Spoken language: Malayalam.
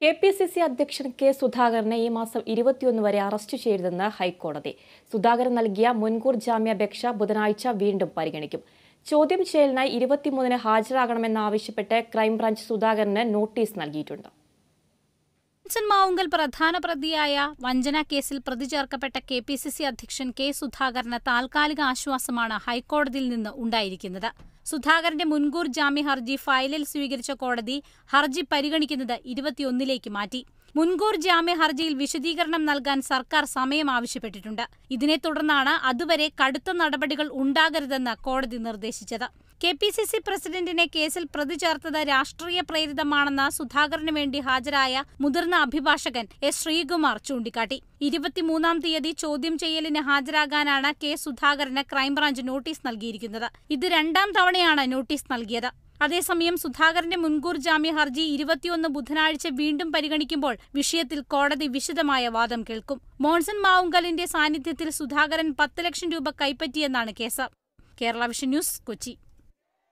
കെപിസിസി അധ്യക്ഷൻ കെ സുധാകരനെ ഈ മാസം 21 വരെ അറസ്റ്റ് ചെയ്യരുതെന്ന് ഹൈക്കോടതി. സുധാകരൻ നൽകിയ മുൻകൂർ ജാമ്യാപേക്ഷ ബുധനാഴ്ച വീണ്ടും പരിഗണിക്കും. ചോദ്യം ചെയ്യലിനായി 23-ന് ഹാജരാകണമെന്നാവശ്യപ്പെട്ട് ക്രൈംബ്രാഞ്ച് സുധാകരന് നോട്ടീസ് നൽകിയിട്ടുണ്ട്. മോൻസൺ മാവുങ്കൽ പ്രധാന പ്രതിയായ വഞ്ചന കേസിൽ പ്രതി ചേർക്കപ്പെട്ട കെപിസിസി അധ്യക്ഷൻ കെ സുധാകരന് താൽക്കാലിക ആശ്വാസമാണ് ഹൈക്കോടതിയിൽ നിന്ന് ഉണ്ടായിരിക്കുന്നത്. സുധാകരന്റെ മുൻകൂർ ജാമ്യ ഹർജി ഫയലിൽ സ്വീകരിച്ച കോടതി ഹർജി പരിഗണിക്കുന്നത് 21-ലേക്ക് മാറ്റി. മുൻകൂർ ജാമ്യ ഹർജിയിൽ വിശദീകരണം നൽകാൻ സർക്കാർ സമയം ആവശ്യപ്പെട്ടിട്ടുണ്ട്. ഇതിനെ തുടർന്നാണ് അതുവരെ കടുത്ത നടപടികൾ ഉണ്ടാകരുതെന്ന് കോടതി നിർദ്ദേശിച്ചത്. കെപിസിസി പ്രസിഡന്റിനെ കേസിൽ പ്രതി ചേർത്തത് രാഷ്ട്രീയ പ്രേരിതമാണെന്ന് സുധാകരന് വേണ്ടി ഹാജരായ മുതിർന്ന അഭിഭാഷകൻ എസ് ശ്രീകുമാർ ചൂണ്ടിക്കാട്ടി. 23-ാം തീയതി ചോദ്യം ചെയ്യലിന് ഹാജരാകാനാണ് കെ സുധാകരന് ക്രൈംബ്രാഞ്ച് നോട്ടീസ് നൽകിയിരിക്കുന്നത്. ഇത് 2ാം തവണയാണ് നോട്ടീസ് നൽകിയത്. അതേസമയം സുധാകരന്റെ മുൻകൂർ ജാമ്യ ഹർജി 21 ബുധനാഴ്ച വീണ്ടും പരിഗണിക്കുമ്പോൾ വിഷയത്തിൽ കോടതി വിശദമായ വാദം കേൾക്കും. മോൻസൺ മാവുങ്കലിന്റെ സാന്നിധ്യത്തിൽ സുധാകരൻ 10 ലക്ഷം രൂപ കൈപ്പറ്റിയെന്നാണ് കേസ്. Kerala Vision News, Kochi.